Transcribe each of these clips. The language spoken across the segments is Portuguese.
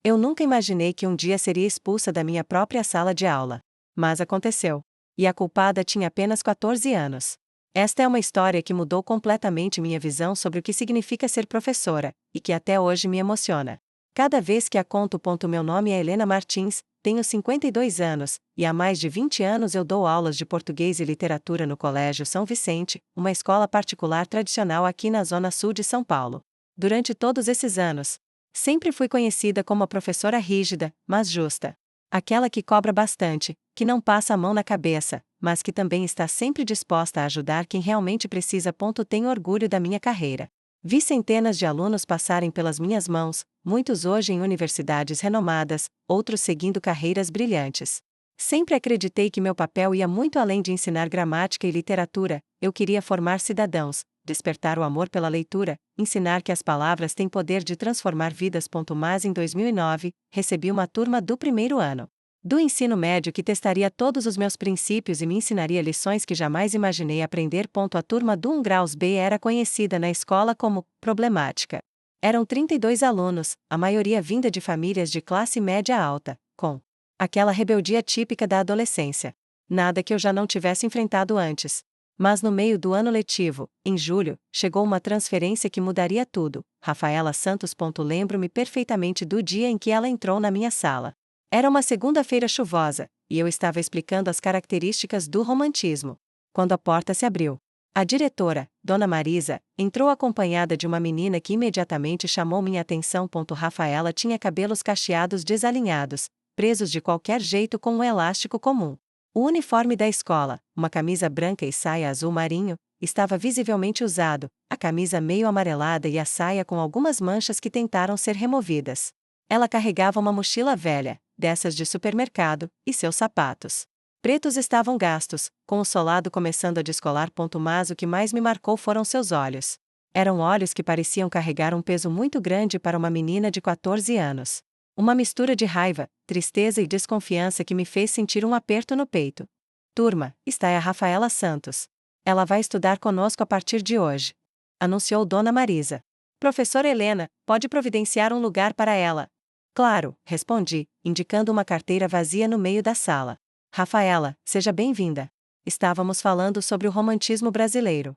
Eu nunca imaginei que um dia seria expulsa da minha própria sala de aula. Mas aconteceu. E a culpada tinha apenas 14 anos. Esta é uma história que mudou completamente minha visão sobre o que significa ser professora, e que até hoje me emociona. Cada vez que a conto. Meu nome é Helena Martins, tenho 52 anos, e há mais de 20 anos eu dou aulas de português e literatura no Colégio São Vicente, uma escola particular tradicional aqui na zona sul de São Paulo. Durante todos esses anos, sempre fui conhecida como a professora rígida, mas justa. Aquela que cobra bastante, que não passa a mão na cabeça, mas que também está sempre disposta a ajudar quem realmente precisa. Tenho orgulho da minha carreira. Vi centenas de alunos passarem pelas minhas mãos, muitos hoje em universidades renomadas, outros seguindo carreiras brilhantes. Sempre acreditei que meu papel ia muito além de ensinar gramática e literatura, eu queria formar cidadãos, despertar o amor pela leitura, ensinar que as palavras têm poder de transformar vidas. Mas em 2009, recebi uma turma do primeiro ano do ensino médio que testaria todos os meus princípios e me ensinaria lições que jamais imaginei aprender. A turma do 1 graus B era conhecida na escola como problemática. Eram 32 alunos, a maioria vinda de famílias de classe média alta, com aquela rebeldia típica da adolescência. Nada que eu já não tivesse enfrentado antes. Mas no meio do ano letivo, em julho, chegou uma transferência que mudaria tudo. Rafaela Santos. Lembro-me perfeitamente do dia em que ela entrou na minha sala. Era uma segunda-feira chuvosa, e eu estava explicando as características do romantismo. Quando a porta se abriu, a diretora, Dona Marisa, entrou acompanhada de uma menina que imediatamente chamou minha atenção. Rafaela tinha cabelos cacheados desalinhados, presos de qualquer jeito com um elástico comum. O uniforme da escola, uma camisa branca e saia azul marinho, estava visivelmente usado, a camisa meio amarelada e a saia com algumas manchas que tentaram ser removidas. Ela carregava uma mochila velha, dessas de supermercado, e seus sapatos pretos estavam gastos, com o solado começando a descolar. Mas o que mais me marcou foram seus olhos. Eram olhos que pareciam carregar um peso muito grande para uma menina de 14 anos. Uma mistura de raiva, tristeza e desconfiança que me fez sentir um aperto no peito. Turma, está a Rafaela Santos. Ela vai estudar conosco a partir de hoje, anunciou Dona Marisa. Professora Helena, pode providenciar um lugar para ela? Claro, respondi, indicando uma carteira vazia no meio da sala. Rafaela, seja bem-vinda. Estávamos falando sobre o romantismo brasileiro.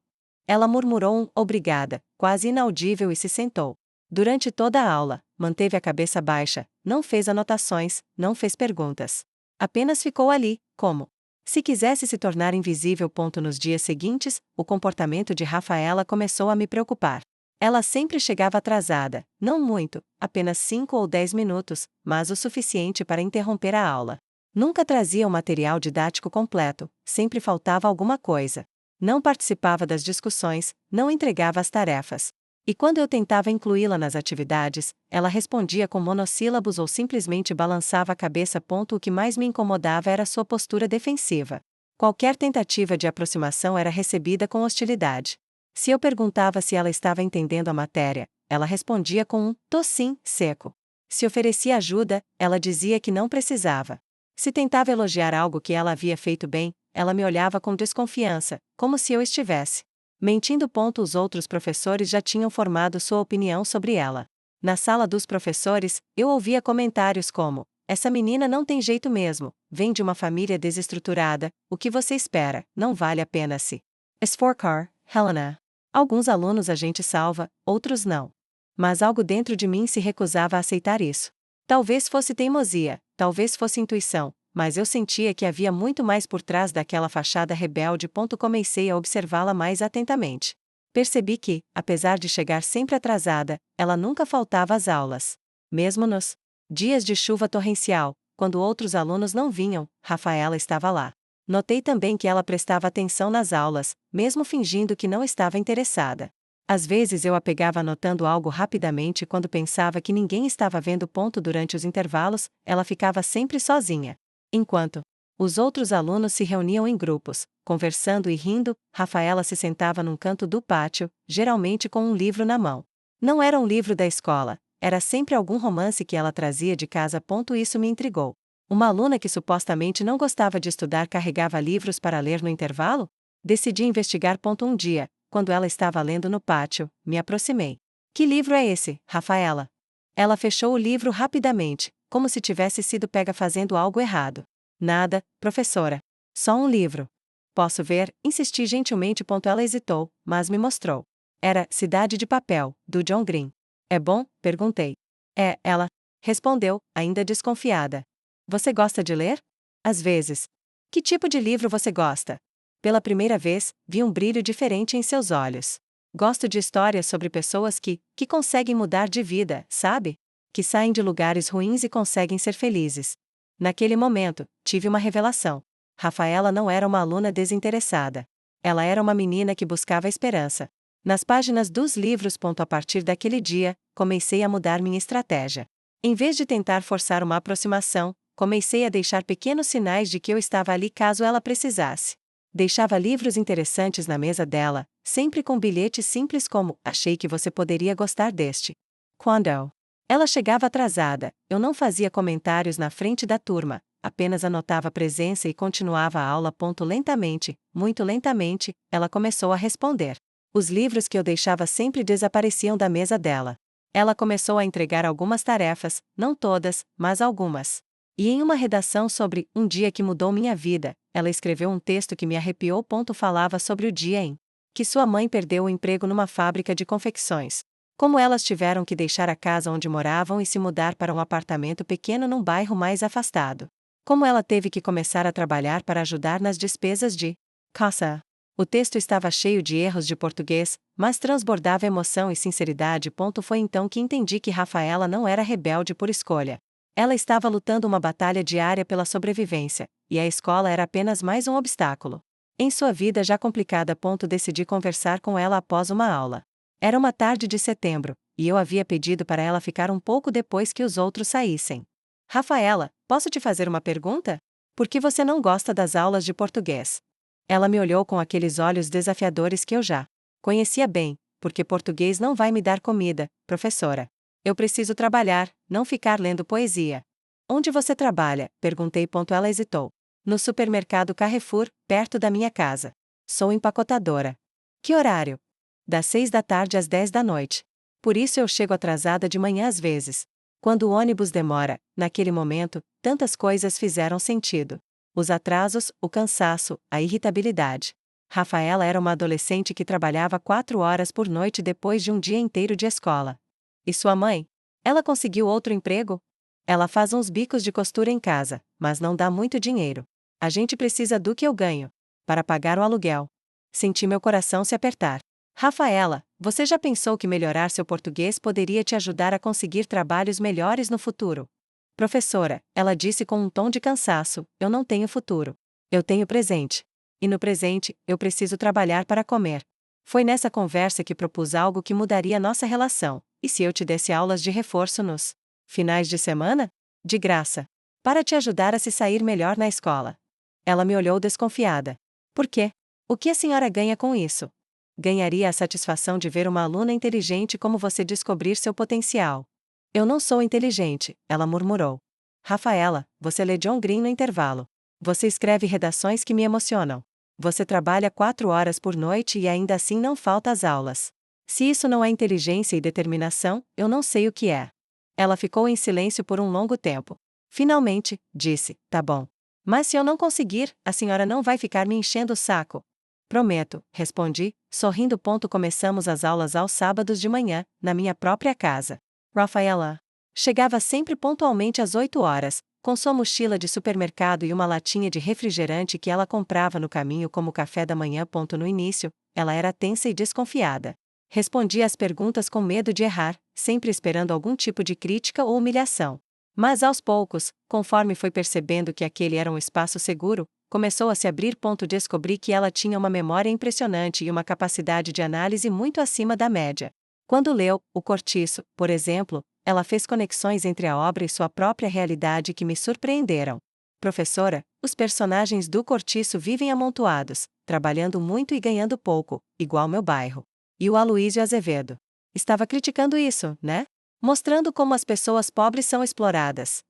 Ela murmurou um obrigada, quase inaudível, e se sentou. Durante toda a aula, manteve a cabeça baixa, não fez anotações, não fez perguntas. Apenas ficou ali, como se quisesse se tornar invisível. Nos dias seguintes, o comportamento de Rafaela começou a me preocupar. Ela sempre chegava atrasada, não muito, apenas 5 ou 10 minutos, mas o suficiente para interromper a aula. Nunca trazia o material didático completo, sempre faltava alguma coisa. Não participava das discussões, não entregava as tarefas. E quando eu tentava incluí-la nas atividades, ela respondia com monossílabos ou simplesmente balançava a cabeça. O que mais me incomodava era sua postura defensiva. Qualquer tentativa de aproximação era recebida com hostilidade. Se eu perguntava se ela estava entendendo a matéria, ela respondia com um "tô sim" seco. Se oferecia ajuda, ela dizia que não precisava. Se tentava elogiar algo que ela havia feito bem, ela me olhava com desconfiança, como se eu estivesse mentindo. Os outros professores já tinham formado sua opinião sobre ela. Na sala dos professores, eu ouvia comentários como: essa menina não tem jeito mesmo, vem de uma família desestruturada, o que você espera, não vale a pena se esforçar, Helena. Alguns alunos a gente salva, outros não. Mas algo dentro de mim se recusava a aceitar isso. Talvez fosse teimosia, talvez fosse intuição, mas eu sentia que havia muito mais por trás daquela fachada rebelde. Comecei a observá-la mais atentamente. Percebi que, apesar de chegar sempre atrasada, ela nunca faltava às aulas. Mesmo nos dias de chuva torrencial, quando outros alunos não vinham, Rafaela estava lá. Notei também que ela prestava atenção nas aulas, mesmo fingindo que não estava interessada. Às vezes eu a pegava anotando algo rapidamente quando pensava que ninguém estava vendo. Durante os intervalos, ela ficava sempre sozinha. Enquanto os outros alunos se reuniam em grupos, conversando e rindo, Rafaela se sentava num canto do pátio, geralmente com um livro na mão. Não era um livro da escola, era sempre algum romance que ela trazia de casa. Isso me intrigou. Uma aluna que supostamente não gostava de estudar carregava livros para ler no intervalo? Decidi investigar. Um dia, quando ela estava lendo no pátio, me aproximei. Que livro é esse, Rafaela? Ela fechou o livro rapidamente, como se tivesse sido pega fazendo algo errado. Nada, professora. Só um livro. Posso ver? Insisti gentilmente. Ela hesitou, mas me mostrou. Era Cidade de Papel, do John Green. É bom? Perguntei. É, ela respondeu, ainda desconfiada. Você gosta de ler? Às vezes. Que tipo de livro você gosta? Pela primeira vez, vi um brilho diferente em seus olhos. Gosto de histórias sobre pessoas que conseguem mudar de vida, sabe? Que saem de lugares ruins e conseguem ser felizes. Naquele momento, tive uma revelação. Rafaela não era uma aluna desinteressada. Ela era uma menina que buscava esperança. Nas páginas dos livros. A partir daquele dia, comecei a mudar minha estratégia. Em vez de tentar forçar uma aproximação, comecei a deixar pequenos sinais de que eu estava ali caso ela precisasse. Deixava livros interessantes na mesa dela, sempre com bilhetes simples como: achei que você poderia gostar deste. Quando ela chegava atrasada, eu não fazia comentários na frente da turma, apenas anotava a presença e continuava a aula. Lentamente, muito lentamente, ela começou a responder. Os livros que eu deixava sempre desapareciam da mesa dela. Ela começou a entregar algumas tarefas, não todas, mas algumas. E em uma redação sobre Um Dia que Mudou Minha Vida, ela escreveu um texto que me arrepiou. Falava sobre o dia em que sua mãe perdeu o emprego numa fábrica de confecções. Como elas tiveram que deixar a casa onde moravam e se mudar para um apartamento pequeno num bairro mais afastado. Como ela teve que começar a trabalhar para ajudar nas despesas de casa. O texto estava cheio de erros de português, mas transbordava emoção e sinceridade. Foi então que entendi que Rafaela não era rebelde por escolha. Ela estava lutando uma batalha diária pela sobrevivência, e a escola era apenas mais um obstáculo. Em sua vida já complicada. Decidi conversar com ela após uma aula. Era uma tarde de setembro, e eu havia pedido para ela ficar um pouco depois que os outros saíssem. Rafaela, posso te fazer uma pergunta? Por que você não gosta das aulas de português? Ela me olhou com aqueles olhos desafiadores que eu já conhecia bem. Porque português não vai me dar comida, professora. Eu preciso trabalhar, não ficar lendo poesia. Onde você trabalha? Perguntei. Ela hesitou. No supermercado Carrefour, perto da minha casa. Sou empacotadora. Que horário? Das 6 da tarde às 10 da noite. Por isso eu chego atrasada de manhã às vezes. Quando o ônibus demora, naquele momento, tantas coisas fizeram sentido. Os atrasos, o cansaço, a irritabilidade. Rafaela era uma adolescente que trabalhava 4 horas por noite depois de um dia inteiro de escola. E sua mãe? Ela conseguiu outro emprego? Ela faz uns bicos de costura em casa, mas não dá muito dinheiro. A gente precisa do que eu ganho para pagar o aluguel. Senti meu coração se apertar. Rafaela, você já pensou que melhorar seu português poderia te ajudar a conseguir trabalhos melhores no futuro? Professora, ela disse com um tom de cansaço, eu não tenho futuro. Eu tenho presente. E no presente, eu preciso trabalhar para comer. Foi nessa conversa que propus algo que mudaria nossa relação. E se eu te desse aulas de reforço nos finais de semana? De graça. Para te ajudar a se sair melhor na escola. Ela me olhou desconfiada. Por quê? O que a senhora ganha com isso? Ganharia a satisfação de ver uma aluna inteligente como você descobrir seu potencial. Eu não sou inteligente, ela murmurou. Rafaela, você lê John Green no intervalo. Você escreve redações que me emocionam. Você trabalha 4 horas por noite e ainda assim não falta às aulas. Se isso não é inteligência e determinação, eu não sei o que é. Ela ficou em silêncio por um longo tempo. Finalmente, disse, tá bom. Mas se eu não conseguir, a senhora não vai ficar me enchendo o saco. Prometo, respondi, sorrindo. Começamos as aulas aos sábados de manhã, na minha própria casa. Rafaela chegava sempre pontualmente às 8 horas, com sua mochila de supermercado e uma latinha de refrigerante que ela comprava no caminho como café da manhã. No início, ela era tensa e desconfiada. Respondia às perguntas com medo de errar, sempre esperando algum tipo de crítica ou humilhação. Mas aos poucos, conforme foi percebendo que aquele era um espaço seguro, começou a se abrir. Descobri que ela tinha uma memória impressionante e uma capacidade de análise muito acima da média. Quando leu O Cortiço, por exemplo, ela fez conexões entre a obra e sua própria realidade que me surpreenderam. Professora, os personagens do Cortiço vivem amontoados, trabalhando muito e ganhando pouco, igual meu bairro. E o Aloísio Azevedo estava criticando isso, né? Mostrando como as pessoas pobres são exploradas.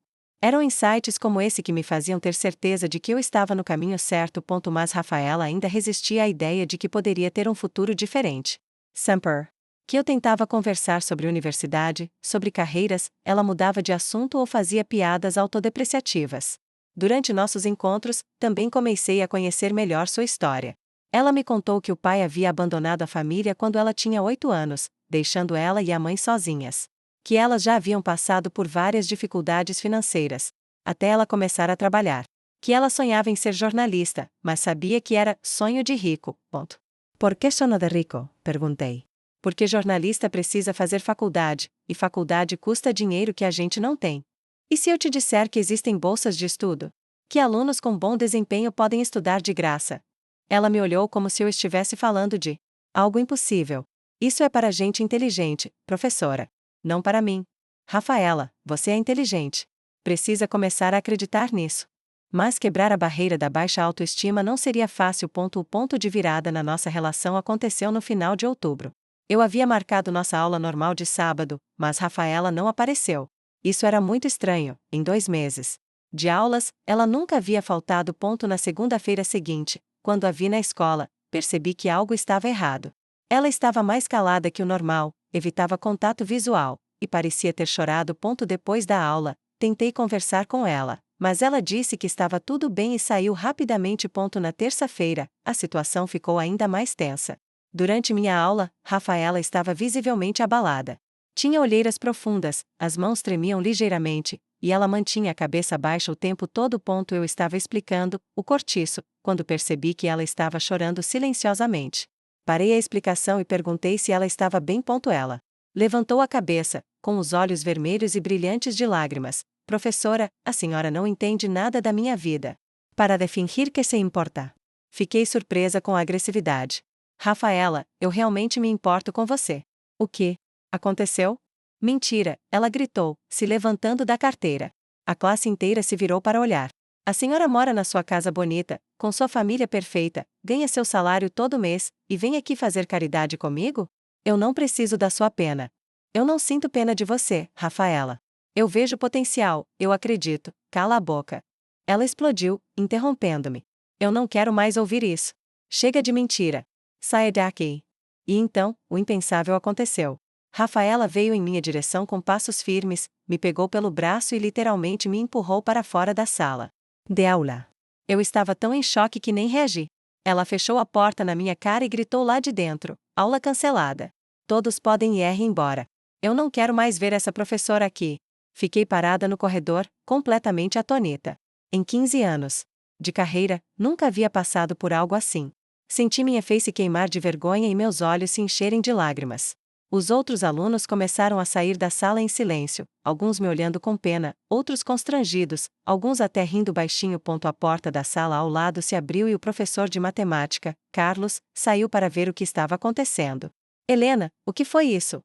Eram insights como esse que me faziam ter certeza de que eu estava no caminho certo. Mas Rafaela ainda resistia à ideia de que poderia ter um futuro diferente. Semper Que eu tentava conversar sobre universidade, sobre carreiras, ela mudava de assunto ou fazia piadas autodepreciativas. Durante nossos encontros, também comecei a conhecer melhor sua história. Ela me contou que o pai havia abandonado a família quando ela tinha 8 anos, deixando ela e a mãe sozinhas. Que elas já haviam passado por várias dificuldades financeiras, até ela começar a trabalhar. Que ela sonhava em ser jornalista, mas sabia que era sonho de rico. Ponto. Por que sono de rico? Perguntei. Porque jornalista precisa fazer faculdade, e faculdade custa dinheiro que a gente não tem. E se eu te disser que existem bolsas de estudo? Que alunos com bom desempenho podem estudar de graça? Ela me olhou como se eu estivesse falando de algo impossível. Isso é para gente inteligente, professora. Não para mim. Rafaela, você é inteligente. Precisa começar a acreditar nisso. Mas quebrar a barreira da baixa autoestima não seria fácil. O ponto de virada na nossa relação aconteceu no final de outubro. Eu havia marcado nossa aula normal de sábado, mas Rafaela não apareceu. Isso era muito estranho. Em 2 meses de aulas, ela nunca havia faltado. Na segunda-feira seguinte, quando a vi na escola, percebi que algo estava errado. Ela estava mais calada que o normal, evitava contato visual, e parecia ter chorado. Depois da aula, tentei conversar com ela, mas ela disse que estava tudo bem e saiu rapidamente. Na terça-feira, a situação ficou ainda mais tensa. Durante minha aula, Rafaela estava visivelmente abalada. Tinha olheiras profundas, as mãos tremiam ligeiramente, e ela mantinha a cabeça baixa o tempo todo. Eu estava explicando o cortiço, quando percebi que ela estava chorando silenciosamente. Parei a explicação e perguntei se ela estava bem. Ela levantou a cabeça, com os olhos vermelhos e brilhantes de lágrimas. Professora, a senhora não entende nada da minha vida. Para de fingir que se importa. Fiquei surpresa com a agressividade. Rafaela, eu realmente me importo com você. O que aconteceu? Mentira, ela gritou, se levantando da carteira. A classe inteira se virou para olhar. A senhora mora na sua casa bonita, com sua família perfeita, ganha seu salário todo mês, e vem aqui fazer caridade comigo? Eu não preciso da sua pena. Eu não sinto pena de você, Rafaela. Eu vejo potencial, eu acredito, cala a boca. Ela explodiu, interrompendo-me. Eu não quero mais ouvir isso. Chega de mentira. Saia daqui. E então, o impensável aconteceu. Rafaela veio em minha direção com passos firmes, me pegou pelo braço e literalmente me empurrou para fora da sala de aula. Eu estava tão em choque que nem reagi. Ela fechou a porta na minha cara e gritou lá de dentro: aula cancelada. Todos podem ir embora. Eu não quero mais ver essa professora aqui. Fiquei parada no corredor, completamente atônita. Em 15 anos de carreira, nunca havia passado por algo assim. Senti minha face queimar de vergonha e meus olhos se encherem de lágrimas. Os outros alunos começaram a sair da sala em silêncio, alguns me olhando com pena, outros constrangidos, alguns até rindo baixinho. A porta da sala ao lado se abriu e o professor de matemática, Carlos, saiu para ver o que estava acontecendo. Helena, o que foi isso?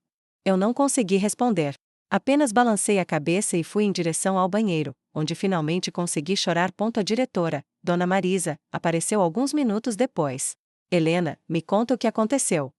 Eu não consegui responder. Apenas balancei a cabeça e fui em direção ao banheiro, onde finalmente consegui chorar. A diretora, Dona Marisa, apareceu alguns minutos depois. Helena, me conta o que aconteceu.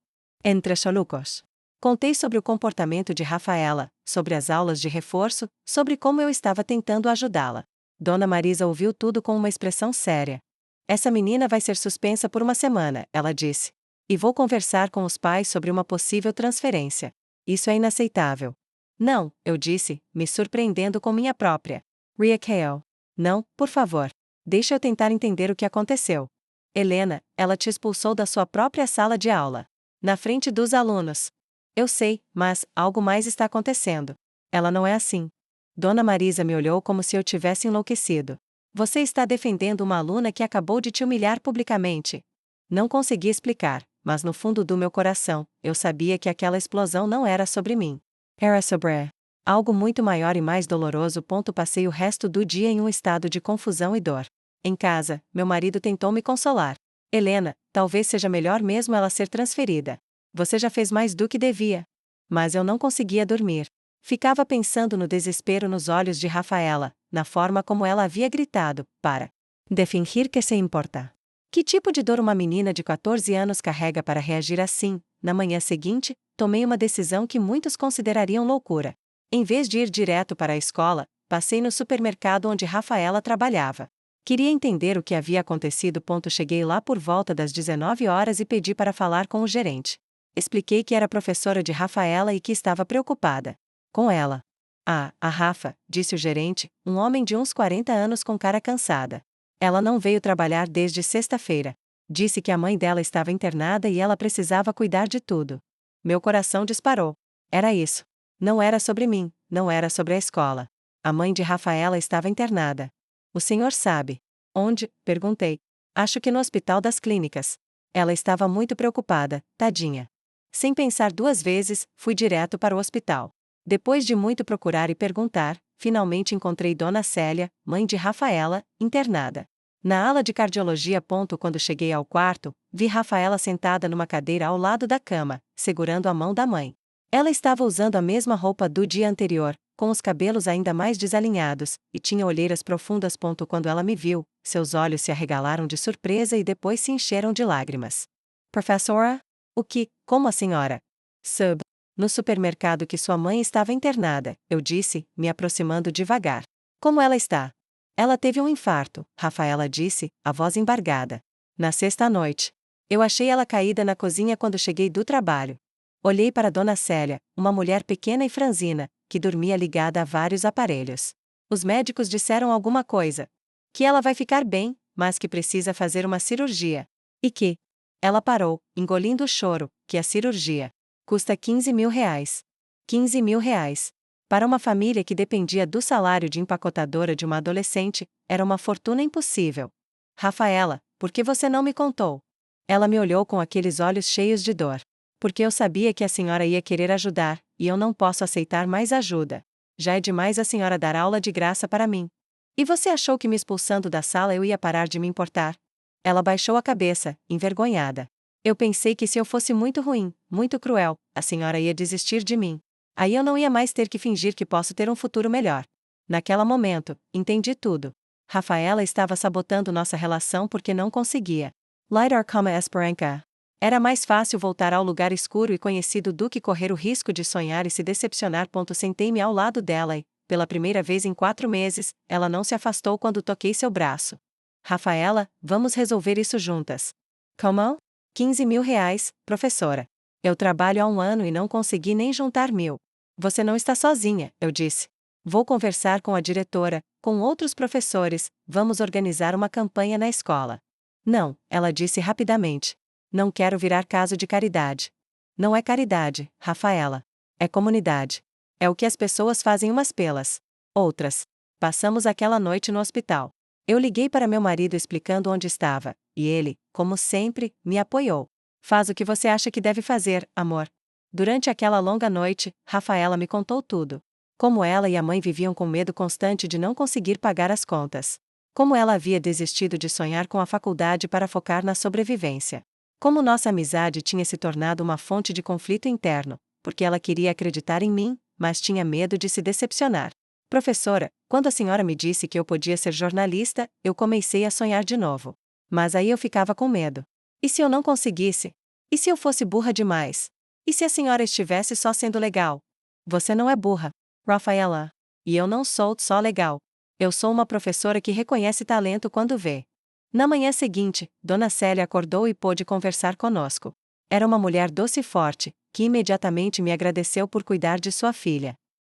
Entre solucos. Contei sobre o comportamento de Rafaela, sobre as aulas de reforço, sobre como eu estava tentando ajudá-la. Dona Marisa ouviu tudo com uma expressão séria. Essa menina vai ser suspensa por 1 semana, ela disse. E vou conversar com os pais sobre uma possível transferência. Isso é inaceitável. Não, eu disse, me surpreendendo com minha própria reação. Não, por favor. Deixa eu tentar entender o que aconteceu. Helena, ela te expulsou da sua própria sala de aula. Na frente dos alunos. Eu sei, mas algo mais está acontecendo. Ela não é assim. Dona Marisa me olhou como se eu tivesse enlouquecido. Você está defendendo uma aluna que acabou de te humilhar publicamente. Não consegui explicar, mas no fundo do meu coração, eu sabia que aquela explosão não era sobre mim. Era sobre algo muito maior e mais doloroso. Passei o resto do dia em um estado de confusão e dor. Em casa, meu marido tentou me consolar. Helena, talvez seja melhor mesmo ela ser transferida. Você já fez mais do que devia. Mas eu não conseguia dormir. Ficava pensando no desespero nos olhos de Rafaela, na forma como ela havia gritado, para de fingir que se importa. Que tipo de dor uma menina de 14 anos carrega para reagir assim? Na manhã seguinte, tomei uma decisão que muitos considerariam loucura. Em vez de ir direto para a escola, passei no supermercado onde Rafaela trabalhava. Queria entender o que havia acontecido. Cheguei lá por volta das 19 horas e pedi para falar com o gerente. Expliquei que era professora de Rafaela e que estava preocupada com ela. Ah, a Rafa, disse o gerente, um homem de uns 40 anos com cara cansada. Ela não veio trabalhar desde sexta-feira. Disse que a mãe dela estava internada e ela precisava cuidar de tudo. Meu coração disparou. Era isso. Não era sobre mim, não era sobre a escola. A mãe de Rafaela estava internada. O senhor sabe onde? Perguntei. Acho que no Hospital das Clínicas. Ela estava muito preocupada, tadinha. Sem pensar duas vezes, fui direto para o hospital. Depois de muito procurar e perguntar, finalmente encontrei Dona Célia, mãe de Rafaela, internada. Na ala de cardiologia. Quando cheguei ao quarto, vi Rafaela sentada numa cadeira ao lado da cama, segurando a mão da mãe. Ela estava usando a mesma roupa do dia anterior, com os cabelos ainda mais desalinhados, e tinha olheiras profundas. Quando ela me viu, seus olhos se arregalaram de surpresa e depois se encheram de lágrimas. Professora? O que, como a senhora? Sub. No supermercado que sua mãe estava internada, eu disse, me aproximando devagar. Como ela está? Ela teve um infarto, Rafaela disse, a voz embargada. Na sexta-noite. Eu achei ela caída na cozinha quando cheguei do trabalho. Olhei para Dona Célia, uma mulher pequena e franzina, que dormia ligada a vários aparelhos. Os médicos disseram alguma coisa. Que ela vai ficar bem, mas que precisa fazer uma cirurgia. E que? Ela parou, engolindo o choro, que a cirurgia custa R$ 15.000. R$ 15.000. Para uma família que dependia do salário de empacotadora de uma adolescente, era uma fortuna impossível. Rafaela, por que você não me contou? Ela me olhou com aqueles olhos cheios de dor. Porque eu sabia que a senhora ia querer ajudar, e eu não posso aceitar mais ajuda. Já é demais a senhora dar aula de graça para mim. E você achou que me expulsando da sala eu ia parar de me importar? Ela baixou a cabeça, envergonhada. Eu pensei que se eu fosse muito ruim, muito cruel, a senhora ia desistir de mim. Aí eu não ia mais ter que fingir que posso ter um futuro melhor. Naquele momento, entendi tudo. Rafaela estava sabotando nossa relação porque não conseguia lidar com a esperança. Era mais fácil voltar ao lugar escuro e conhecido do que correr o risco de sonhar e se decepcionar. Sentei-me ao lado dela e, pela primeira vez em 4 meses, ela não se afastou quando toquei seu braço. Rafaela, vamos resolver isso juntas. Como? R$ 15.000, professora. Eu trabalho há 1 ano e não consegui nem juntar 1.000. Você não está sozinha, eu disse. Vou conversar com a diretora, com outros professores, vamos organizar uma campanha na escola. Não, ela disse rapidamente. Não quero virar caso de caridade. Não é caridade, Rafaela. É comunidade. É o que as pessoas fazem umas pelas outras. Passamos aquela noite no hospital. Eu liguei para meu marido explicando onde estava, e ele, como sempre, me apoiou. Faz o que você acha que deve fazer, amor. Durante aquela longa noite, Rafaela me contou tudo. Como ela e a mãe viviam com medo constante de não conseguir pagar as contas. Como ela havia desistido de sonhar com a faculdade para focar na sobrevivência. Como nossa amizade tinha se tornado uma fonte de conflito interno, porque ela queria acreditar em mim, mas tinha medo de se decepcionar. Professora, quando a senhora me disse que eu podia ser jornalista, eu comecei a sonhar de novo. Mas aí eu ficava com medo. E se eu não conseguisse? E se eu fosse burra demais? E se a senhora estivesse só sendo legal? Você não é burra, Rafaela. E eu não sou só legal. Eu sou uma professora que reconhece talento quando vê. Na manhã seguinte, Dona Célia acordou e pôde conversar conosco. Era uma mulher doce e forte, que imediatamente me agradeceu por cuidar de sua filha.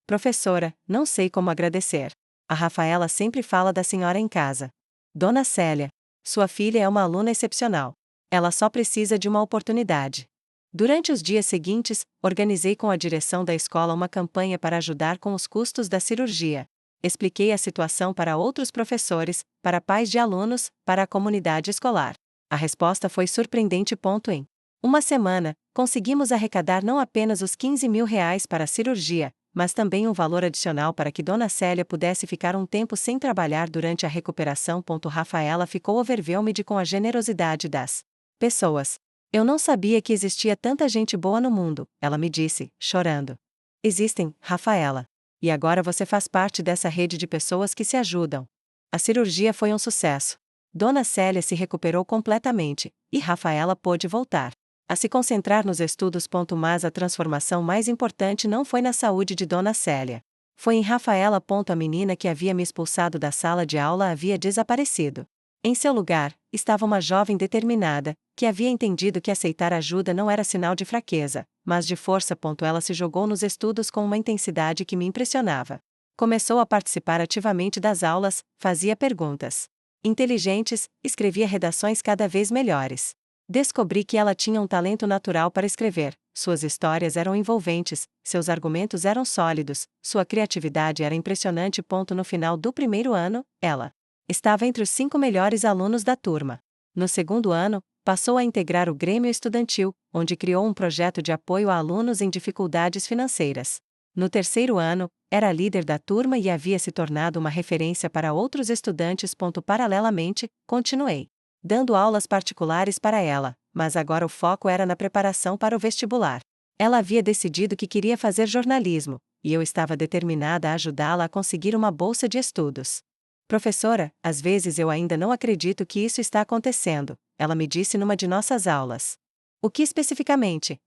Professora, não sei como agradecer. A Rafaela sempre fala da senhora em casa. Dona Célia, sua filha é uma aluna excepcional. Ela só precisa de uma oportunidade. Durante os dias seguintes, organizei com a direção da escola uma campanha para ajudar com os custos da cirurgia. Expliquei a situação para outros professores, para pais de alunos, para a comunidade escolar. A resposta foi surpreendente. Em 1 semana, conseguimos arrecadar não apenas os R$ 15.000 para a cirurgia, mas também um valor adicional para que Dona Célia pudesse ficar um tempo sem trabalhar durante a recuperação. Rafaela ficou overwhelmed com a generosidade das pessoas. Eu não sabia que existia tanta gente boa no mundo, ela me disse, chorando. Existem, Rafaela. E agora você faz parte dessa rede de pessoas que se ajudam. A cirurgia foi um sucesso. Dona Célia se recuperou completamente, e Rafaela pôde voltar a se concentrar nos estudos. Mas a transformação mais importante não foi na saúde de Dona Célia. Foi em Rafaela. A menina que havia me expulsado da sala de aula havia desaparecido. Em seu lugar, estava uma jovem determinada, que havia entendido que aceitar ajuda não era sinal de fraqueza, mas de força. Ela se jogou nos estudos com uma intensidade que me impressionava. Começou a participar ativamente das aulas, fazia perguntas inteligentes, escrevia redações cada vez melhores. Descobri que ela tinha um talento natural para escrever, suas histórias eram envolventes, seus argumentos eram sólidos, sua criatividade era impressionante. No final do primeiro ano, ela estava entre os 5 melhores alunos da turma. No segundo ano, passou a integrar o Grêmio Estudantil, onde criou um projeto de apoio a alunos em dificuldades financeiras. No terceiro ano, era líder da turma e havia se tornado uma referência para outros estudantes. Paralelamente, continuei dando aulas particulares para ela, mas agora o foco era na preparação para o vestibular. Ela havia decidido que queria fazer jornalismo, e eu estava determinada a ajudá-la a conseguir uma bolsa de estudos. Professora, às vezes eu ainda não acredito que isso está acontecendo, ela me disse numa de nossas aulas. O que especificamente?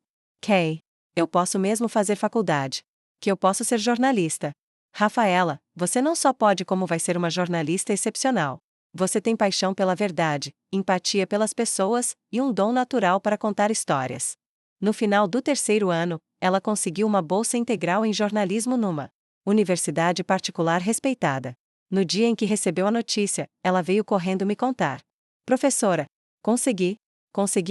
Kay, eu posso mesmo fazer faculdade. Que eu posso ser jornalista. Rafaela, você não só pode como vai ser uma jornalista excepcional. Você tem paixão pela verdade, empatia pelas pessoas e um dom natural para contar histórias. No final do terceiro ano, ela conseguiu uma bolsa integral em jornalismo numa universidade particular respeitada. No dia em que recebeu a notícia, ela veio correndo me contar. Professora, consegui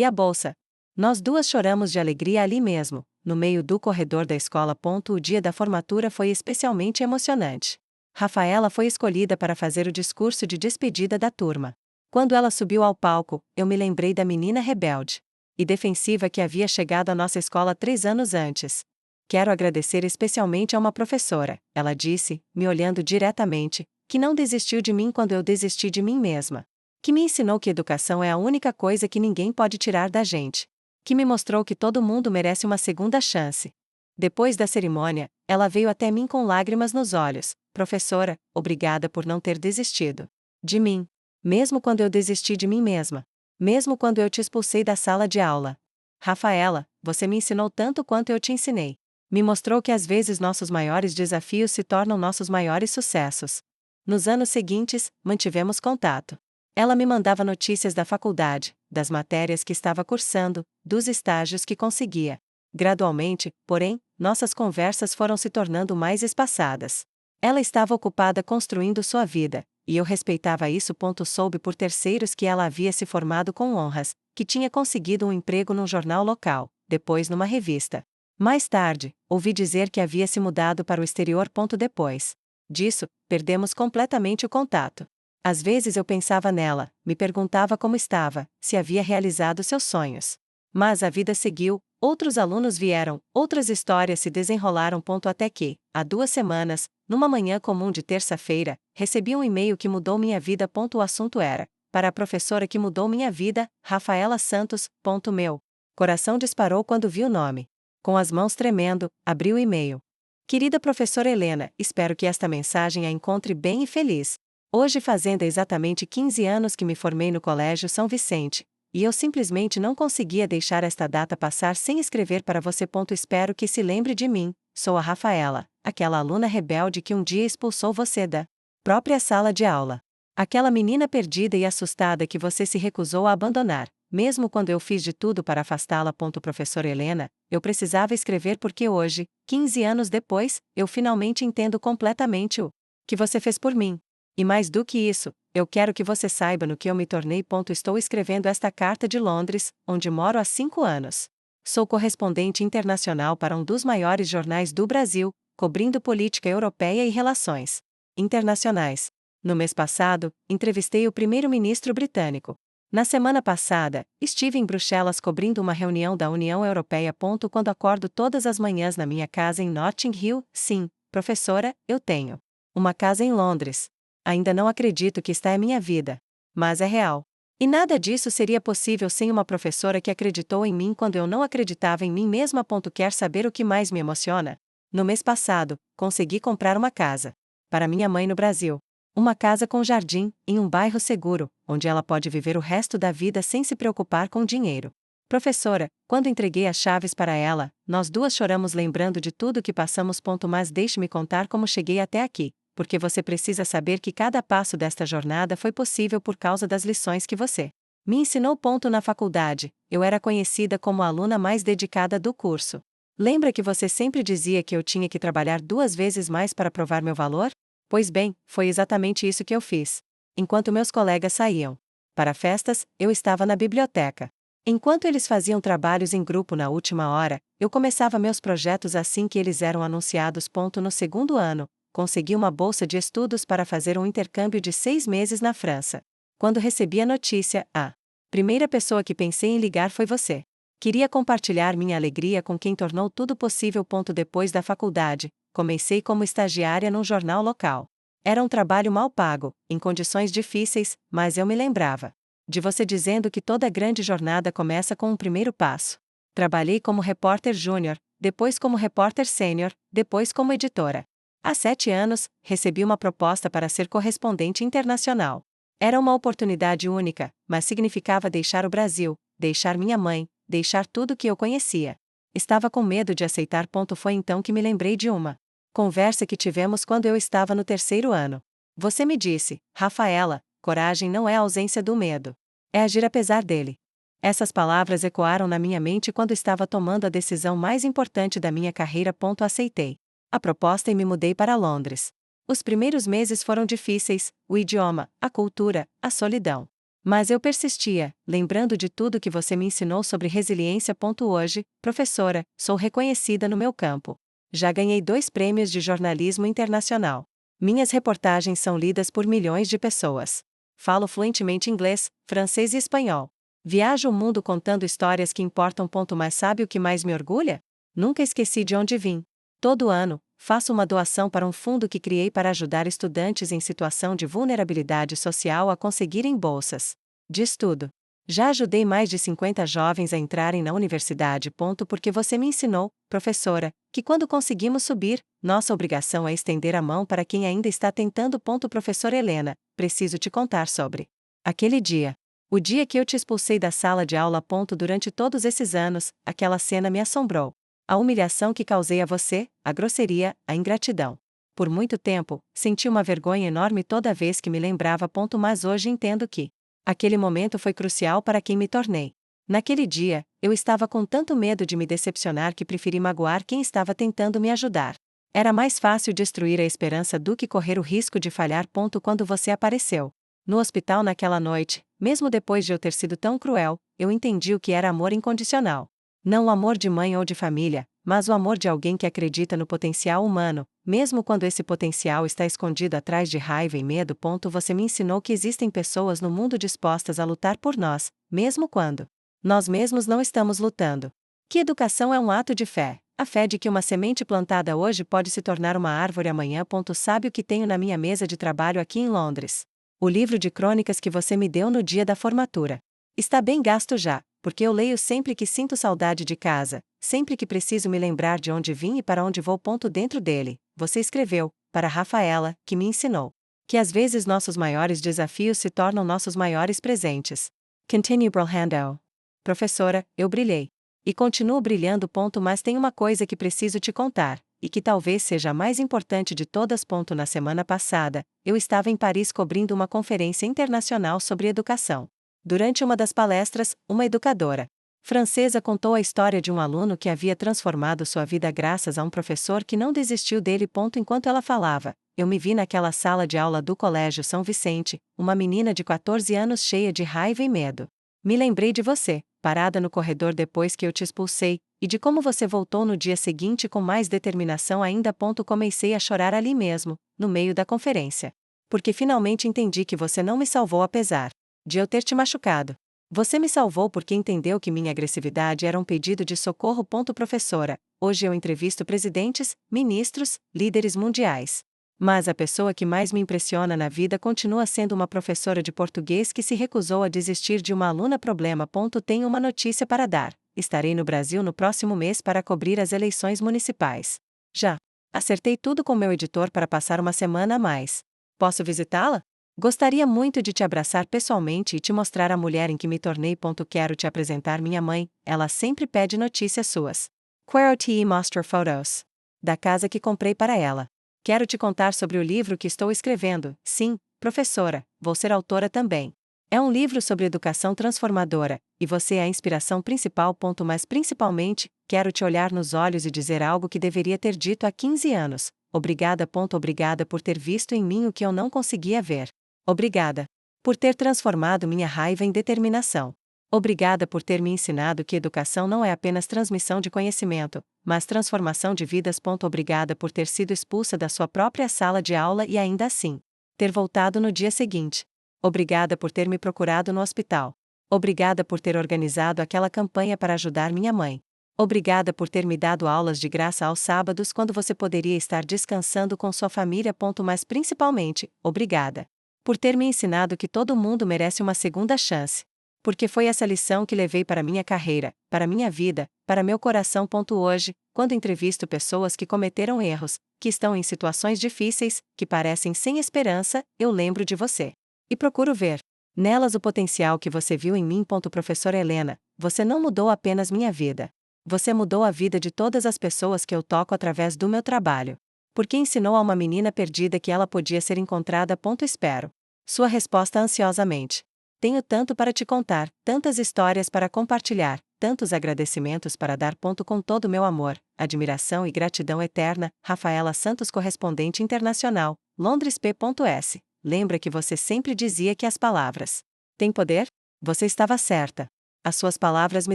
a bolsa. Nós duas choramos de alegria ali mesmo, no meio do corredor da escola. O dia da formatura foi especialmente emocionante. Rafaela foi escolhida para fazer o discurso de despedida da turma. Quando ela subiu ao palco, eu me lembrei da menina rebelde e defensiva que havia chegado à nossa escola 3 anos antes. Quero agradecer especialmente a uma professora, ela disse, me olhando diretamente, que não desistiu de mim quando eu desisti de mim mesma. Que me ensinou que educação é a única coisa que ninguém pode tirar da gente. Que me mostrou que todo mundo merece uma segunda chance. Depois da cerimônia, ela veio até mim com lágrimas nos olhos. Professora, obrigada por não ter desistido de mim. Mesmo quando eu desisti de mim mesma. Mesmo quando eu te expulsei da sala de aula. Rafaela, você me ensinou tanto quanto eu te ensinei. Me mostrou que às vezes nossos maiores desafios se tornam nossos maiores sucessos. Nos anos seguintes, mantivemos contato. Ela me mandava notícias da faculdade, das matérias que estava cursando, dos estágios que conseguia. Gradualmente, porém, nossas conversas foram se tornando mais espaçadas. Ela estava ocupada construindo sua vida, e eu respeitava isso. Soube por terceiros que ela havia se formado com honras, que tinha conseguido um emprego num jornal local, depois numa revista. Mais tarde, ouvi dizer que havia se mudado para o exterior. Depois disso, perdemos completamente o contato. Às vezes eu pensava nela, me perguntava como estava, se havia realizado seus sonhos. Mas a vida seguiu, outros alunos vieram, outras histórias se desenrolaram. Até que, há 2 semanas, numa manhã comum de terça-feira, recebi um e-mail que mudou minha vida. O assunto era: para a professora que mudou minha vida, Rafaela Santos. Meu coração disparou quando vi o nome. Com as mãos tremendo, abri o e-mail. Querida professora Helena, espero que esta mensagem a encontre bem e feliz. Hoje fazendo exatamente 15 anos que me formei no Colégio São Vicente, e eu simplesmente não conseguia deixar esta data passar sem escrever para você. Espero que se lembre de mim, sou a Rafaela, aquela aluna rebelde que um dia expulsou você da própria sala de aula. Aquela menina perdida e assustada que você se recusou a abandonar, mesmo quando eu fiz de tudo para afastá-la. Professora Helena, eu precisava escrever porque hoje, 15 anos depois, eu finalmente entendo completamente o que você fez por mim. E mais do que isso, eu quero que você saiba no que eu me tornei. Estou escrevendo esta carta de Londres, onde moro há 5 anos. Sou correspondente internacional para um dos maiores jornais do Brasil, cobrindo política europeia e relações internacionais. No mês passado, entrevistei o primeiro-ministro britânico. Na semana passada, estive em Bruxelas cobrindo uma reunião da União Europeia. Quando acordo todas as manhãs na minha casa em Notting Hill, sim, professora, eu tenho uma casa em Londres. Ainda não acredito que esta é minha vida. Mas é real. E nada disso seria possível sem uma professora que acreditou em mim quando eu não acreditava em mim mesma. Quer saber o que mais me emociona? No mês passado, consegui comprar uma casa para minha mãe no Brasil. Uma casa com jardim, em um bairro seguro, onde ela pode viver o resto da vida sem se preocupar com dinheiro. Professora, quando entreguei as chaves para ela, nós duas choramos lembrando de tudo que passamos. Mas deixe-me contar como cheguei até aqui, porque você precisa saber que cada passo desta jornada foi possível por causa das lições que você Me ensinou. Na faculdade, eu era conhecida como a aluna mais dedicada do curso. Lembra que você sempre dizia que eu tinha que trabalhar 2 vezes mais para provar meu valor? Pois bem, foi exatamente isso que eu fiz. Enquanto meus colegas saíam para festas, eu estava na biblioteca. Enquanto eles faziam trabalhos em grupo na última hora, eu começava meus projetos assim que eles eram anunciados. No segundo ano, consegui uma bolsa de estudos para fazer um intercâmbio de 6 meses na França. Quando recebi a notícia, a primeira pessoa que pensei em ligar foi você. Queria compartilhar minha alegria com quem tornou tudo possível. Depois da faculdade, comecei como estagiária num jornal local. Era um trabalho mal pago, em condições difíceis, mas eu me lembrava de você dizendo que toda grande jornada começa com um primeiro passo. Trabalhei como repórter júnior, depois como repórter sênior, depois como editora. Há 7 anos, recebi uma proposta para ser correspondente internacional. Era uma oportunidade única, mas significava deixar o Brasil, deixar minha mãe, deixar tudo que eu conhecia. Estava com medo de aceitar. Foi então que me lembrei de uma conversa que tivemos quando eu estava no 3º ano. Você me disse, Rafaela, coragem não é a ausência do medo. É agir apesar dele. Essas palavras ecoaram na minha mente quando estava tomando a decisão mais importante da minha carreira. Aceitei a proposta e me mudei para Londres. Os primeiros meses foram difíceis, o idioma, a cultura, a solidão. Mas eu persistia, lembrando de tudo que você me ensinou sobre resiliência. Hoje, professora, sou reconhecida no meu campo. Já ganhei 2 prêmios de jornalismo internacional. Minhas reportagens são lidas por milhões de pessoas. Falo fluentemente inglês, francês e espanhol. Viajo o mundo contando histórias que importam. Mas sabe o que mais me orgulha? Nunca esqueci de onde vim. Todo ano, faço uma doação para um fundo que criei para ajudar estudantes em situação de vulnerabilidade social a conseguirem bolsas de estudo. Já ajudei mais de 50 jovens a entrarem na universidade. Porque você me ensinou, professora, que quando conseguimos subir, nossa obrigação é estender a mão para quem ainda está tentando. Professora Helena, preciso te contar sobre aquele dia. O dia que eu te expulsei da sala de aula. Durante todos esses anos, aquela cena me assombrou. A humilhação que causei a você, a grosseria, a ingratidão. Por muito tempo, senti uma vergonha enorme toda vez que me lembrava. Mas hoje entendo que aquele momento foi crucial para quem me tornei. Naquele dia, eu estava com tanto medo de me decepcionar que preferi magoar quem estava tentando me ajudar. Era mais fácil destruir a esperança do que correr o risco de falhar. Quando você apareceu no hospital naquela noite, mesmo depois de eu ter sido tão cruel, eu entendi o que era amor incondicional. Não o amor de mãe ou de família, mas o amor de alguém que acredita no potencial humano, mesmo quando esse potencial está escondido atrás de raiva e medo. Você me ensinou que existem pessoas no mundo dispostas a lutar por nós, mesmo quando nós mesmos não estamos lutando. Que educação é um ato de fé, a fé de que uma semente plantada hoje pode se tornar uma árvore amanhã. Sabe o que tenho na minha mesa de trabalho aqui em Londres? O livro de crônicas que você me deu no dia da formatura. Está bem gasto já, porque eu leio sempre que sinto saudade de casa, sempre que preciso me lembrar de onde vim e para onde vou. Dentro dele, você escreveu, para Rafaela, que me ensinou que às vezes nossos maiores desafios se tornam nossos maiores presentes. Continue brilhando. Professora, eu brilhei. E continuo brilhando. Mas tem uma coisa que preciso te contar, e que talvez seja a mais importante de todas. Na semana passada, eu estava em Paris cobrindo uma conferência internacional sobre educação. Durante uma das palestras, uma educadora francesa contou a história de um aluno que havia transformado sua vida graças a um professor que não desistiu dele. Enquanto ela falava, eu me vi naquela sala de aula do Colégio São Vicente, uma menina de 14 anos cheia de raiva e medo. Me lembrei de você, parada no corredor depois que eu te expulsei, e de como você voltou no dia seguinte com mais determinação ainda. Comecei a chorar ali mesmo, no meio da conferência. Porque finalmente entendi que você não me salvou apesar de eu ter te machucado. Você me salvou porque entendeu que minha agressividade era um pedido de socorro. Professora, hoje eu entrevisto presidentes, ministros, líderes mundiais. Mas a pessoa que mais me impressiona na vida continua sendo uma professora de português que se recusou a desistir de uma aluna problema. Tenho uma notícia para dar. Estarei no Brasil no próximo mês para cobrir as eleições municipais. Já acertei tudo com meu editor para passar uma semana a mais. Posso visitá-la? Gostaria muito de te abraçar pessoalmente e te mostrar a mulher em que me tornei. Quero te apresentar minha mãe, ela sempre pede notícias suas. Quero te mostrar fotos da casa que comprei para ela. Quero te contar sobre o livro que estou escrevendo. Sim, professora, vou ser autora também. É um livro sobre educação transformadora, e você é a inspiração principal. Mas principalmente, quero te olhar nos olhos e dizer algo que deveria ter dito há 15 anos. Obrigada. Obrigada por ter visto em mim o que eu não conseguia ver. Obrigada por ter transformado minha raiva em determinação. Obrigada por ter me ensinado que educação não é apenas transmissão de conhecimento, mas transformação de vidas. Obrigada por ter sido expulsa da sua própria sala de aula e ainda assim ter voltado no dia seguinte. Obrigada por ter me procurado no hospital. Obrigada por ter organizado aquela campanha para ajudar minha mãe. Obrigada por ter me dado aulas de graça aos sábados quando você poderia estar descansando com sua família. Mas principalmente, obrigada por ter me ensinado que todo mundo merece uma segunda chance. Porque foi essa lição que levei para minha carreira, para minha vida, para meu coração. Hoje, quando entrevisto pessoas que cometeram erros, que estão em situações difíceis, que parecem sem esperança, eu lembro de você. E procuro ver nelas o potencial que você viu em mim. Professora Helena, você não mudou apenas minha vida. Você mudou a vida de todas as pessoas que eu toco através do meu trabalho. Porque ensinou a uma menina perdida que ela podia ser encontrada. Espero sua resposta ansiosamente. Tenho tanto para te contar, tantas histórias para compartilhar, tantos agradecimentos para dar. Com todo o meu amor, admiração e gratidão eterna, Rafaela Santos, correspondente internacional, Londres. P.S. Lembra que você sempre dizia que as palavras têm poder? Você estava certa. As suas palavras me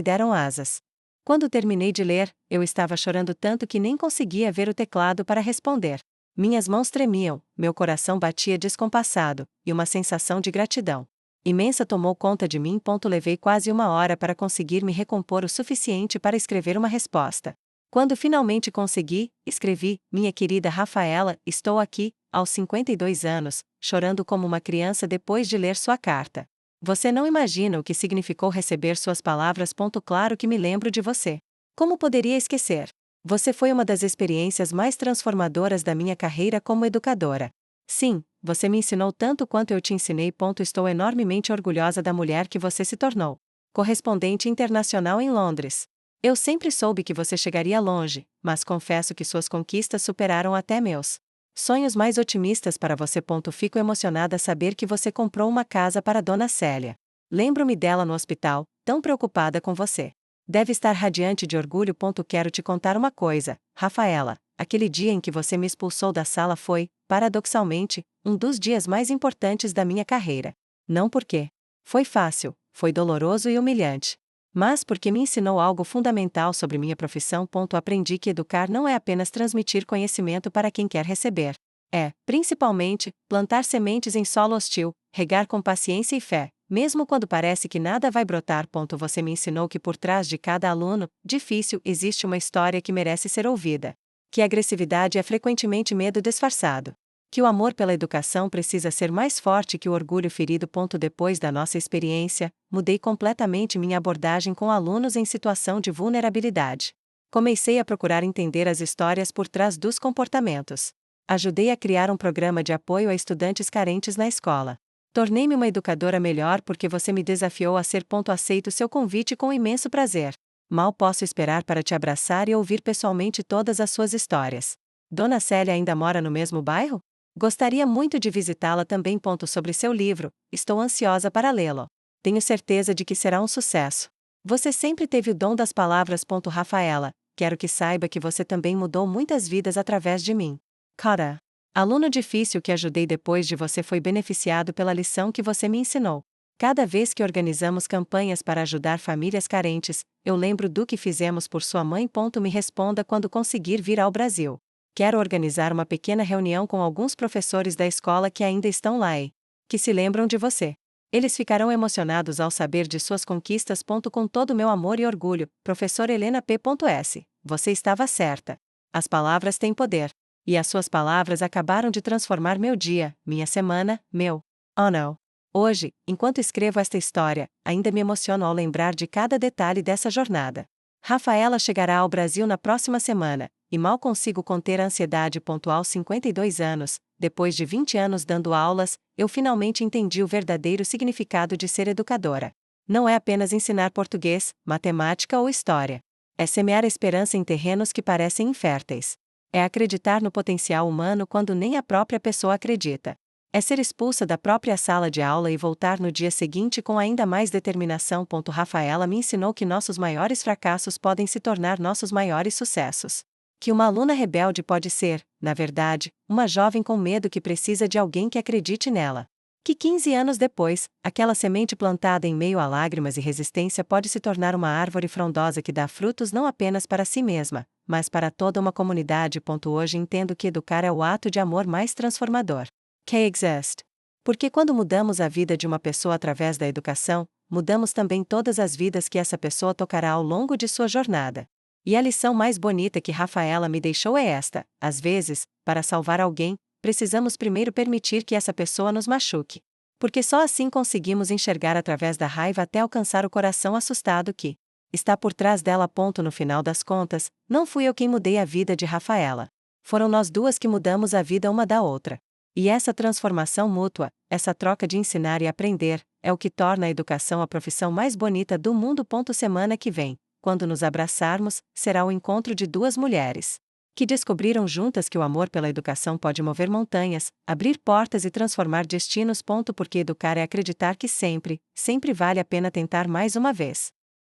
deram asas. Quando terminei de ler, eu estava chorando tanto que nem conseguia ver o teclado para responder. Minhas mãos tremiam, meu coração batia descompassado, e uma sensação de gratidão imensa tomou conta de mim. Levei quase uma hora para conseguir me recompor o suficiente para escrever uma resposta. Quando finalmente consegui, escrevi: minha querida Rafaela, estou aqui, aos 52 anos, chorando como uma criança depois de ler sua carta. Você não imagina o que significou receber suas palavras. Claro que me lembro de você. Como poderia esquecer? Você foi uma das experiências mais transformadoras da minha carreira como educadora. Sim, você me ensinou tanto quanto eu te ensinei. Estou enormemente orgulhosa da mulher que você se tornou. Correspondente internacional em Londres. Eu sempre soube que você chegaria longe, mas confesso que suas conquistas superaram até meus sonhos mais otimistas para você. Fico emocionada a saber que você comprou uma casa para Dona Célia. Lembro-me dela no hospital, tão preocupada com você. Deve estar radiante de orgulho. Quero te contar uma coisa, Rafaela. Aquele dia em que você me expulsou da sala foi, paradoxalmente, um dos dias mais importantes da minha carreira. Não porque foi fácil, foi doloroso e humilhante. Mas porque me ensinou algo fundamental sobre minha profissão. Aprendi que educar não é apenas transmitir conhecimento para quem quer receber. É, principalmente, plantar sementes em solo hostil, regar com paciência e fé, mesmo quando parece que nada vai brotar. Você me ensinou que por trás de cada aluno difícil existe uma história que merece ser ouvida. Que a agressividade é frequentemente medo disfarçado. Que o amor pela educação precisa ser mais forte que o orgulho ferido. Depois da nossa experiência, mudei completamente minha abordagem com alunos em situação de vulnerabilidade. Comecei a procurar entender as histórias por trás dos comportamentos. Ajudei a criar um programa de apoio a estudantes carentes na escola. Tornei-me uma educadora melhor porque você me desafiou a ser. Aceito seu convite com imenso prazer. Mal posso esperar para te abraçar e ouvir pessoalmente todas as suas histórias. Dona Célia ainda mora no mesmo bairro? Gostaria muito de visitá-la também. Sobre seu livro, estou ansiosa para lê-lo. Tenho certeza de que será um sucesso. Você sempre teve o dom das palavras. Rafaela, quero que saiba que você também mudou muitas vidas através de mim. Cara, aluno difícil que ajudei depois de você foi beneficiado pela lição que você me ensinou. Cada vez que organizamos campanhas para ajudar famílias carentes, eu lembro do que fizemos por sua mãe. Me responda quando conseguir vir ao Brasil. Quero organizar uma pequena reunião com alguns professores da escola que ainda estão lá e que se lembram de você. Eles ficarão emocionados ao saber de suas conquistas. Com todo o meu amor e orgulho, professora Helena P.S. Você estava certa. As palavras têm poder. E as suas palavras acabaram de transformar meu dia, minha semana, meu ano. Hoje, enquanto escrevo esta história, ainda me emociono ao lembrar de cada detalhe dessa jornada. Rafaela chegará ao Brasil na próxima semana, e mal consigo conter a ansiedade. Aos 52 anos, depois de 20 anos dando aulas, eu finalmente entendi o verdadeiro significado de ser educadora. Não é apenas ensinar português, matemática ou história. É semear esperança em terrenos que parecem inférteis. É acreditar no potencial humano quando nem a própria pessoa acredita. É ser expulsa da própria sala de aula e voltar no dia seguinte com ainda mais determinação. Rafaela me ensinou que nossos maiores fracassos podem se tornar nossos maiores sucessos. Que uma aluna rebelde pode ser, na verdade, uma jovem com medo que precisa de alguém que acredite nela. Que 15 anos depois, aquela semente plantada em meio a lágrimas e resistência pode se tornar uma árvore frondosa que dá frutos não apenas para si mesma, mas para toda uma comunidade. Hoje entendo que educar é o ato de amor mais transformador que existe. Porque quando mudamos a vida de uma pessoa através da educação, mudamos também todas as vidas que essa pessoa tocará ao longo de sua jornada. E a lição mais bonita que Rafaela me deixou é esta: às vezes, para salvar alguém, precisamos primeiro permitir que essa pessoa nos machuque. Porque só assim conseguimos enxergar através da raiva até alcançar o coração assustado que está por trás dela. No final das contas, não fui eu quem mudei a vida de Rafaela. Foram nós duas que mudamos a vida uma da outra. E essa transformação mútua, essa troca de ensinar e aprender, é o que torna a educação a profissão mais bonita do mundo. Semana que vem, quando nos abraçarmos, será o encontro de duas mulheres que descobriram juntas que o amor pela educação pode mover montanhas, abrir portas e transformar destinos. Porque educar é acreditar que sempre, sempre vale a pena tentar mais uma vez.